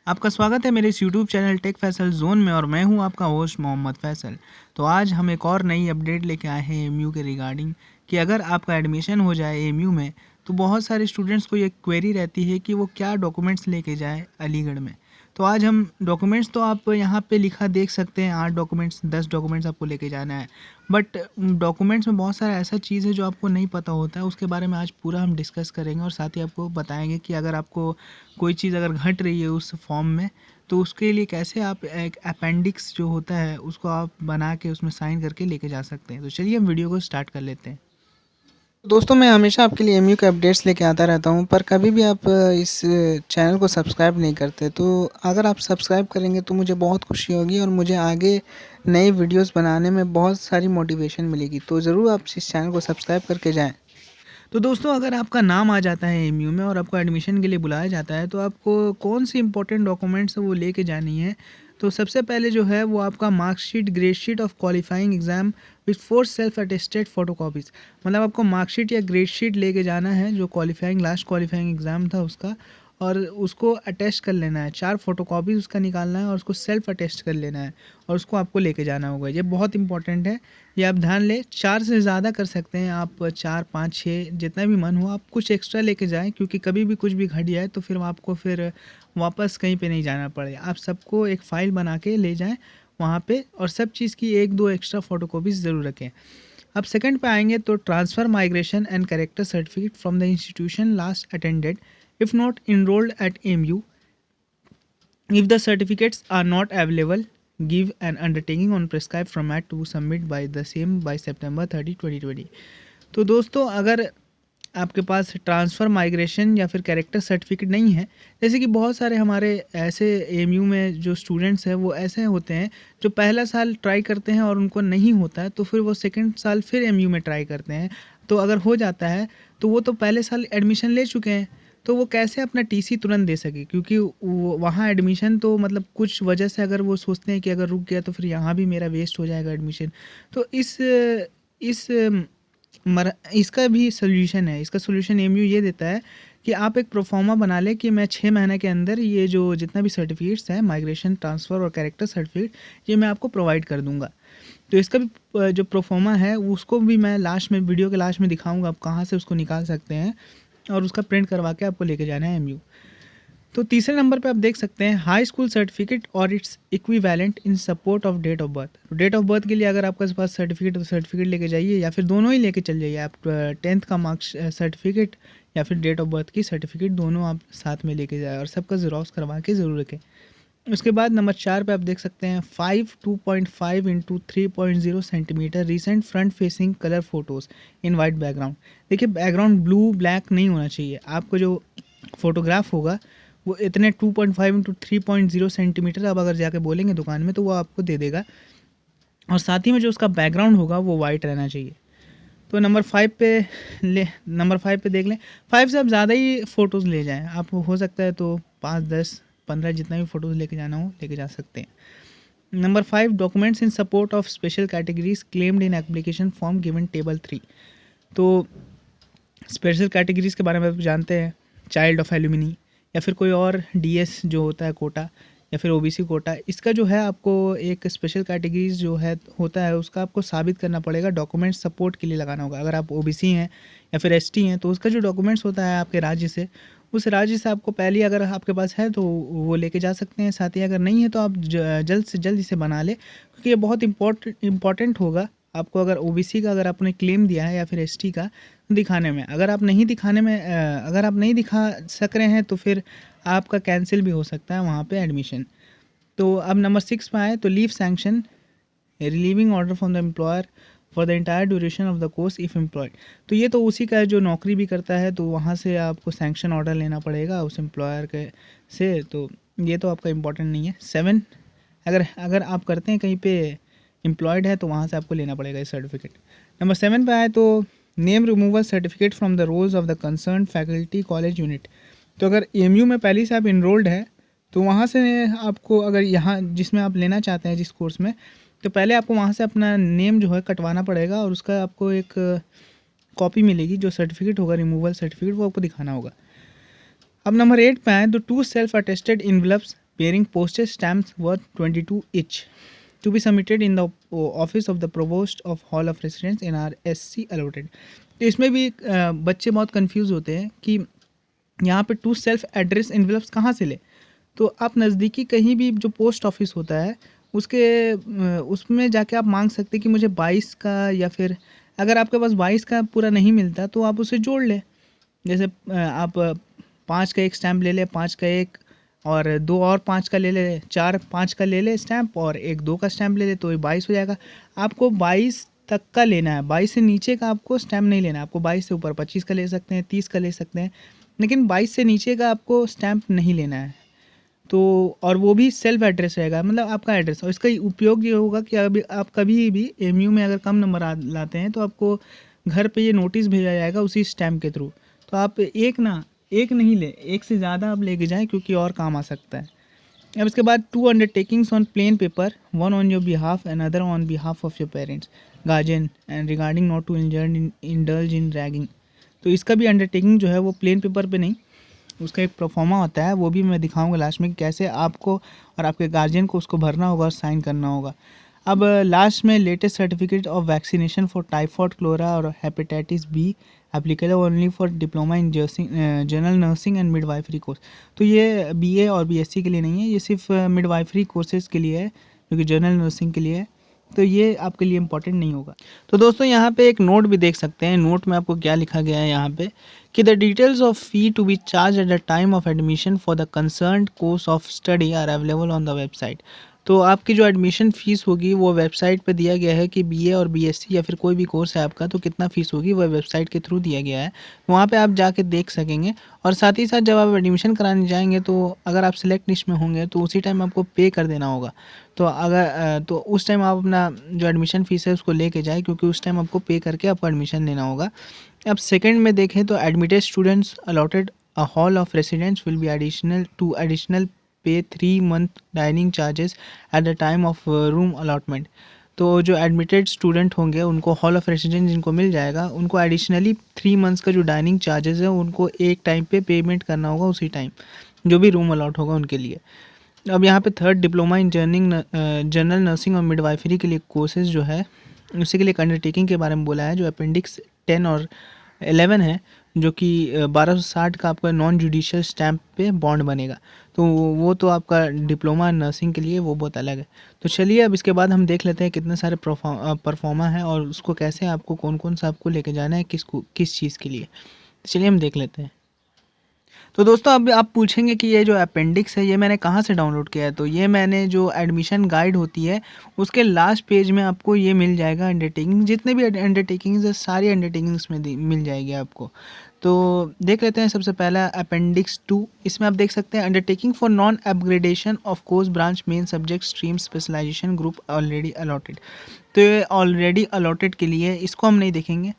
आपका स्वागत है मेरे इस YouTube channel Tech Faisal Zone में और मैं हूं आपका होस्ट मोहम्मद फैसल। तो आज हम एक और नई अपडेट लेके आए हैं एमयू के रिगार्डिंग कि अगर आपका एडमिशन हो जाए एमयू में तो बहुत सारे स्टूडेंट्स को ये क्वेरी रहती है कि वो क्या डॉक्यूमेंट्स लेके जाए अलीगढ़ में। तो आज हम डॉक्यूमेंट्स तो आप यहाँ पे लिखा देख सकते हैं 8 डॉक्यूमेंट्स 10 डॉक्यूमेंट्स आपको लेके जाना है। बट डॉक्यूमेंट्स में बहुत सारा ऐसा चीज़ है जो आपको नहीं पता होता है, उसके बारे में आज पूरा हम डिस्कस करेंगे और साथ ही आपको बताएंगे कि अगर आपको कोई चीज़ अगर घट रही है उस फॉर्म में तो उसके लिए कैसे आप एक अपेंडिक्स जो होता है उसको आप बना के उसमें साइन करके लेके जा सकते हैं। तो चलिए हम वीडियो को स्टार्ट कर लेते हैं। दोस्तों मैं हमेशा आपके लिए एमयू के अपडेट्स लेके आता रहता हूं, पर कभी भी आप इस चैनल को सब्सक्राइब नहीं करते। तो अगर आप सब्सक्राइब करेंगे तो मुझे बहुत खुशी होगी और मुझे आगे नई वीडियोस बनाने में बहुत सारी मोटिवेशन मिलेगी। तो ज़रूर आप इस चैनल को सब्सक्राइब करके जाएं। तो दोस्तों अगर आपका नाम आ जाता है एमयू में और आपको एडमिशन के लिए बुलाया जाता है तो आपको कौन सी इंपॉर्टेंट डॉक्यूमेंट्स वो लेके जानी है। तो सबसे पहले जो है वो आपका marksheet, grade sheet of qualifying exam with 4 self attested photocopies. मतलब आपको मार्कशीट या ग्रेड शीट लेके जाना है जो लास्ट क्वालिफाइंग एग्ज़ाम था उसका, और उसको अटेस्ट कर लेना है। 4 फोटोकॉपीज़ उसका निकालना है और उसको सेल्फ अटेस्ट कर लेना है और उसको आपको लेके जाना होगा। ये बहुत इंपॉर्टेंट है, ये आप ध्यान लें। 4 से ज़्यादा कर सकते हैं आप, 4 5 6 जितना भी मन हो आप कुछ एक्स्ट्रा लेके जाएं, क्योंकि कभी भी कुछ भी घट जाए तो फिर आपको फिर वापस कहीं पे नहीं जाना पड़े। आप सबको एक फ़ाइल बना के ले जाएं वहाँ पे, और सब चीज़ की 1-2 एक्स्ट्रा फ़ोटोकॉपीज़ ज़रूर रखें। अब सेकंड पे आएंगे तो transfer migration and character certificate from the institution last attended if not enrolled at AMU. If the certificates are not available, give an undertaking on prescribed format to submit by the same by September 30, 2020। तो दोस्तों अगर आपके पास transfer migration या फिर character certificate नहीं है, जैसे कि बहुत सारे हमारे ऐसे एमयू में जो स्टूडेंट्स हैं वो ऐसे होते हैं जो पहला साल ट्राई करते हैं और उनको नहीं होता है तो फिर वो सेकंड साल फिर एमयू में ट्राई करते हैं। तो अगर हो जाता है तो वो तो पहले साल एडमिशन ले चुके हैं, तो वो कैसे अपना टीसी तुरंत दे सके, क्योंकि वहाँ एडमिशन तो मतलब कुछ वजह से अगर वो सोचते हैं कि अगर रुक गया तो फिर यहाँ भी मेरा वेस्ट हो जाएगा एडमिशन। तो इस इसका भी सोल्यूशन है। इसका सोल्यूशन एमयू ये देता है कि आप एक प्रोफार्मा बना लें कि मैं 6 महीने के अंदर ये जो जितना भी सर्टिफिकेट्स हैं, माइग्रेशन, ट्रांसफ़र और कैरेक्टर सर्टिफिकेट, ये मैं आपको प्रोवाइड कर दूंगा। तो इसका भी जो प्रोफार्मा है उसको भी मैं लास्ट में, वीडियो के लास्ट में दिखाऊंगा आप कहाँ से उसको निकाल सकते हैं और उसका प्रिंट करवा के आपको लेके जाना है एमयू। तो तीसरे नंबर पे आप देख सकते हैं हाई स्कूल सर्टिफिकेट और its equivalent in support of date of birth. तो डेट ऑफ बर्थ के लिए अगर आपके पास सर्टिफिकेट तो सर्टिफिकेट लेके जाइए, या फिर दोनों ही लेके चल जाइए आप। 10th का मार्क्स सर्टिफिकेट या फिर डेट ऑफ बर्थ की सर्टिफिकेट दोनों आप साथ में लेके जाए और सबका ज़ेरॉक्स करवा के ज़रूर रखें। उसके बाद नंबर 4 पे आप देख सकते हैं 2.5 into 3.0 centimetre recent front facing colour photos in white background. देखिए बैकग्राउंड ब्लू ब्लैक नहीं होना चाहिए। आपको जो फोटोग्राफ होगा वो इतने 2.5 इंटू 3.0 सेंटीमीटर आप अगर जाके बोलेंगे दुकान में तो वो आपको दे देगा, और साथ ही में जो उसका बैकग्राउंड होगा वो वाइट रहना चाहिए। तो नंबर 5 पे देख लें। 5 से आप ज़्यादा ही फ़ोटोज़ ले जाएं आप, हो सकता है तो 5 10 15 जितना भी फ़ोटोज़ लेके जाना हो लेके जा सकते हैं। Number 5 documents in support of special categories claimed in application form given table 3। तो स्पेशल कैटेगरीज़ के बारे में आप जानते हैं, चाइल्ड ऑफ एल्यूमिनी या फिर कोई और डीएस जो होता है कोटा या फिर ओबीसी कोटा। इसका जो है आपको एक स्पेशल कैटेगरीज जो है होता है उसका आपको साबित करना पड़ेगा, डॉक्यूमेंट सपोर्ट के लिए लगाना होगा। अगर आप ओबीसी हैं या फिर एसटी हैं तो उसका जो डॉक्यूमेंट्स होता है आपके राज्य से, उस राज्य से आपको पहले अगर आपके पास है तो वो लेके जा सकते हैं। साथ ही अगर नहीं है तो आप जल्द से जल्द इसे बना लें, क्योंकि ये बहुत इम्पॉर्टेंट होगा आपको। अगर ओबीसी का अगर आपने क्लेम दिया है या फिर एसटी का दिखाने में, अगर आप नहीं दिखा सक रहे हैं तो फिर आपका कैंसिल भी हो सकता है वहाँ पे एडमिशन। तो अब नंबर 6 पे आए तो leave sanction relieving order from the employer for the entire duration of the course if employed. तो ये तो उसी का है जो नौकरी भी करता है, तो वहाँ से आपको सैंक्शन ऑर्डर लेना पड़ेगा उस एम्प्लॉयर के से। तो ये तो आपका इम्पोर्टेंट नहीं है। 7 अगर आप करते हैं कहीं पे एम्प्लॉयड है तो वहाँ से आपको लेना पड़ेगा ये सर्टिफिकेट। नंबर 7 पे आए तो name removal certificate from the rolls of the concern faculty college unit. तो अगर एमयू में पहले से आप इनरोल्ड है तो वहाँ से आपको, अगर यहाँ जिसमें आप लेना चाहते हैं जिस कोर्स में, तो पहले आपको वहाँ से अपना नेम जो है कटवाना पड़ेगा और उसका आपको एक कॉपी मिलेगी, जो सर्टिफिकेट होगा रिमूवल सर्टिफिकेट, वो आपको दिखाना होगा। अब नंबर 8 पे आए तो 2 self attested envelopes bearing postage stamps worth 22 each to be submitted in the office of the provost of hall of residence in our SC allotted। तो इसमें भी बच्चे बहुत कंफ्यूज होते हैं कि यहाँ पे टू सेल्फ एड्रेस एनवेलप्स कहाँ से ले। तो आप नज़दीकी कहीं भी जो पोस्ट ऑफिस होता है उसके उसमें जाके आप मांग सकते हैं कि मुझे 22 का, या फिर अगर आपके पास 22 का पूरा नहीं मिलता तो आप उसे जोड़ लें। जैसे आप 5 का एक स्टैम्प ले लें, 5 का एक, और 2 और 5 का ले ले, 4 5 का ले ले स्टैम्प, और एक 2 का स्टैम्प ले ले, तो ये 22 हो जाएगा। आपको 22 तक का लेना है, 22 से नीचे का आपको स्टैम्प नहीं लेना है। आपको 22 से ऊपर 25 का ले सकते हैं, 30 का ले सकते हैं, लेकिन 22 से नीचे का आपको स्टैम्प नहीं लेना है। तो और वो भी सेल्फ एड्रेस रहेगा, मतलब आपका एड्रेस। और इसका उपयोग ये होगा कि अभी आप कभी भी एमयू में अगर कम नंबर लाते हैं तो आपको घर पे ये नोटिस भेजा जाएगा उसी स्टैम्प के थ्रू। तो आप एक नहीं ले, एक से ज़्यादा आप लेके जाएं, क्योंकि और काम आ सकता है। अब इसके बाद 2 undertakings on plain paper, 1 on your behalf and other on behalf of your parents guardian and regarding not to indulge in ragging. तो इसका भी अंडरटेकिंग जो है वो प्लेन पेपर पे नहीं, उसका एक प्रोफार्मा होता है, वो भी मैं दिखाऊंगा लास्ट में कैसे आपको और आपके गार्जियन को उसको भरना होगा और साइन करना होगा। अब लास्ट में latest certificate of vaccination for typhoid, cholera और hepatitis B applicable only for diploma in general nursing and midwifery course. तो ये बीए और बीएससी के लिए नहीं है, ये सिर्फ मिडवाइफरी कोर्सेज के लिए है, जो कि जनरल नर्सिंग के लिए है। तो ये आपके लिए इंपॉर्टेंट नहीं होगा। तो दोस्तों यहाँ पे एक नोट भी देख सकते हैं। नोट में आपको क्या लिखा गया है यहाँ पे कि the details of fee to be charge at the time of admission for the concerned course of study are available on the website. तो आपकी जो एडमिशन फ़ीस होगी वो वेबसाइट पे दिया गया है कि बीए और बीएससी या फिर कोई भी कोर्स है आपका, तो कितना फ़ीस होगी वो वेबसाइट के थ्रू दिया गया है, वहाँ पे आप जाके देख सकेंगे। और साथ ही साथ जब आप एडमिशन कराने जाएंगे तो अगर आप सिलेक्ट लिस्ट में होंगे तो उसी टाइम आपको पे कर देना होगा। तो अगर तो उस टाइम आप अपना जो एडमिशन फ़ीस है उसको लेके जाए, क्योंकि उस टाइम आपको पे करके आपको एडमिशन लेना होगा। अब सेकेंड में देखें तो admitted students allotted a hall of residence will be additional पे 3 month dining charges eight the time of room allotment. तो जो एडमिटेड स्टूडेंट होंगे उनको हॉल ऑफ रेसिडेंस जिनको मिल जाएगा, उनको एडिशनली 3 months का जो डाइनिंग चार्जेस है उनको एक टाइम पे पेमेंट करना होगा, उसी टाइम जो भी रूम अलॉट होगा उनके लिए। अब यहाँ पे third diploma in general nursing और मिडवाइफरी के लिए कोर्सेज जो है उसी के लिए अंडरटेकिंग के बारे में बोला है, जो अपेंडिक्स 10 और 11 है, जो कि 1260 का आपका नॉन जुडिशियल स्टैम्प पे बॉन्ड बनेगा। तो वो तो आपका डिप्लोमा नर्सिंग के लिए वो बहुत अलग है। तो चलिए अब इसके बाद हम देख लेते हैं कितने सारे परफॉर्मा है और उसको कैसे आपको कौन सा आपको लेके जाना है किस चीज़ के लिए। तो चलिए हम देख लेते हैं। तो दोस्तों अब आप पूछेंगे कि ये जो अपेंडिक्स है ये मैंने कहाँ से डाउनलोड किया है। तो ये मैंने जो एडमिशन गाइड होती है उसके लास्ट पेज में आपको ये मिल जाएगा। अंडरटेकिंग जितने भी अंडरटेकिंग्स है सारी अंडरटेकिंग्स में मिल जाएगी आपको। तो देख लेते हैं सबसे पहला अपेंडिक्स 2। इसमें आप देख सकते हैं undertaking for non upgradation of course branch main subject stream specialisation group already allotted. तो ये ऑलरेडी अलॉटेड के लिए इसको हम नहीं देखेंगे।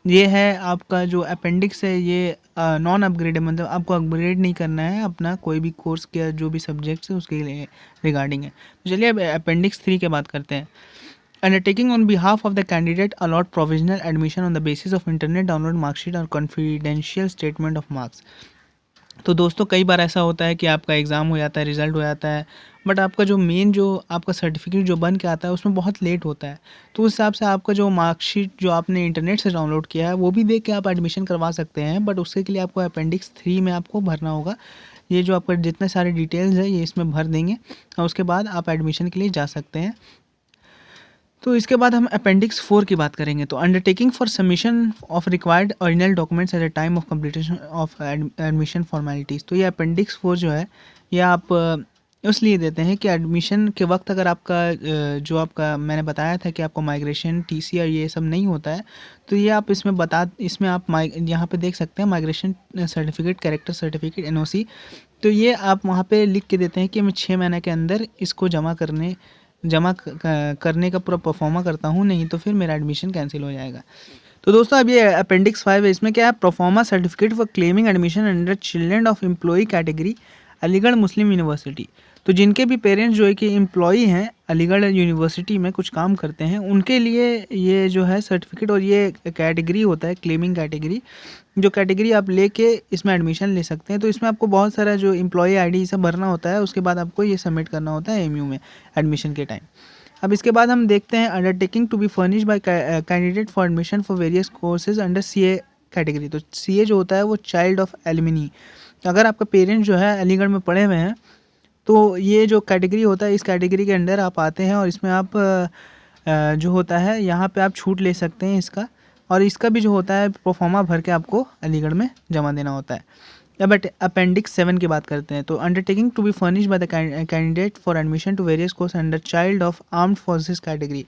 ये है आपका जो अपेंडिक्स है ये नॉन अपग्रेड है, मतलब आपको अपग्रेड नहीं करना है अपना कोई भी कोर्स के जो भी सब्जेक्ट्स है उसके लिए रिगार्डिंग है। तो चलिए अब अपेंडिक्स 3 की बात करते हैं। Undertaking on behalf of the candidate allot provisional admission on the basis of internet download marksheet और कॉन्फिडेंशियल स्टेटमेंट ऑफ मार्क्स। तो दोस्तों कई बार ऐसा होता है कि आपका एग्ज़ाम हो जाता है, रिज़ल्ट हो जाता है, बट आपका जो मेन जो आपका सर्टिफिकेट जो बन के आता है उसमें बहुत लेट होता है। तो उस हिसाब से आपका जो मार्कशीट जो आपने इंटरनेट से डाउनलोड किया है वो भी देख के आप एडमिशन करवा सकते हैं, बट उसके लिए आपको अपेंडिक्स 3 में आपको भरना होगा। ये जो आपका जितने सारे डिटेल्स है ये इसमें भर देंगे और उसके बाद आप एडमिशन के लिए जा सकते हैं। तो इसके बाद हम अपेंडिक्स 4 की बात करेंगे। तो undertaking for submission of required original documents eight the time of completion of admission formalities. तो ये अपेंडिक्स 4 जो है ये आप इसलिए देते हैं कि एडमिशन के वक्त अगर आपका जो आपका मैंने बताया था कि आपको माइग्रेशन टीसी और ये सब नहीं होता है, तो ये आप इसमें आप यहाँ पे देख सकते हैं migration certificate, character certificate, NOC. तो ये आप वहाँ पे लिख के देते हैं कि मैं 6 महीने के अंदर इसको जमा करने का पूरा परफॉर्मा करता हूँ, नहीं तो फिर मेरा एडमिशन कैंसिल हो जाएगा। तो दोस्तों अब ये अपेंडिक्स 5 है। इसमें क्या है, pro forma certificate for claiming admission under children of employee category Aligarh Muslim university. तो जिनके भी पेरेंट्स जो है कि एम्प्लॉई हैं अलीगढ़ यूनिवर्सिटी में कुछ काम करते हैं, उनके लिए ये जो है सर्टिफिकेट और ये कैटेगरी होता है क्लेमिंग कैटेगरी, जो कैटेगरी आप लेके इसमें एडमिशन ले सकते हैं। तो इसमें आपको बहुत सारा जो एम्प्लॉई आईडी सब भरना होता है, उसके बाद आपको ये सबमिट करना होता है एमयू में एडमिशन के टाइम। अब इसके बाद हम देखते हैं undertaking to be furnish by candidate for admission for various courses under CA category. तो सीए जो होता है वो चाइल्ड ऑफ एलुमनी। अगर आपका पेरेंट्स जो है अलीगढ़ में पढ़े हुए हैं तो ये जो कैटेगरी होता है इस कैटेगरी के अंडर आप आते हैं और इसमें आप जो होता है यहाँ पे आप छूट ले सकते हैं इसका, और इसका भी जो होता है प्रोफार्मा भर के आपको अलीगढ़ में जमा देना होता है। अब अपेंडिक्स 7 की बात करते हैं। तो undertaking to be furnish by the candidate for admission to various course under child of armed forces category.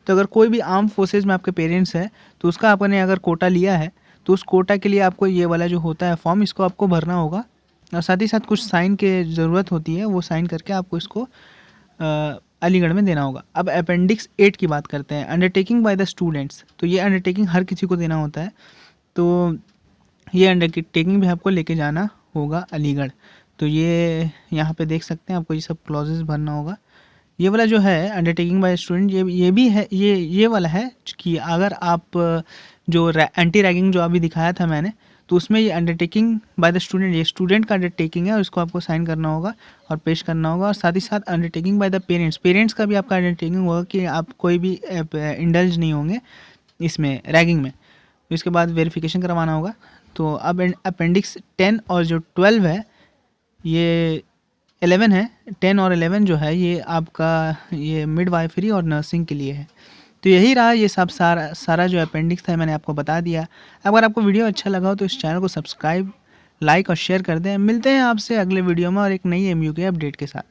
तो अगर कोई भी आर्म फोर्सेज में आपके पेरेंट्स हैं तो उसका आपने अगर कोटा लिया है तो उस कोटा के लिए आपको ये वाला जो होता है फॉर्म इसको आपको भरना होगा, और साथ ही साथ कुछ साइन की ज़रूरत होती है, वो साइन करके आपको इसको अलीगढ़ में देना होगा। अब अपेंडिक्स 8 की बात करते हैं। Undertaking by the students. तो ये अंडरटेकिंग हर किसी को देना होता है, तो ये अंडरटेकिंग भी आपको लेके जाना होगा अलीगढ़। तो ये यहाँ पे देख सकते हैं, आपको ये सब क्लॉजेस भरना होगा। ये वाला जो है अंडरटेकिंग बाय स्टूडेंट, ये भी है, ये वाला है कि अगर आप जो एंटी रैगिंग जो अभी दिखाया था मैंने, तो उसमें ये अंडरटेकिंग बाय द स्टूडेंट, ये स्टूडेंट का अंडरटेकिंग है और इसको आपको साइन करना होगा और पेश करना होगा। और साथ ही साथ अंडरटेकिंग बाय द पेरेंट्स का भी आपका अंडरटेकिंग होगा कि आप कोई भी इंडल्ज नहीं होंगे इसमें रैगिंग में। तो इसके बाद वेरिफिकेशन करवाना होगा। तो अब अपेंडिक्स 10 और जो 12 है, ये 11 है, 10 और 11 जो है ये आपका ये मिडवाइफरी और नर्सिंग के लिए है। तो यही रहा, ये सब सारा जो अपेंडिक्स था मैंने आपको बता दिया। अगर आपको वीडियो अच्छा लगा हो तो इस चैनल को सब्सक्राइब, लाइक और शेयर कर दें। मिलते हैं आपसे अगले वीडियो में और एक नई एमयू के अपडेट के साथ।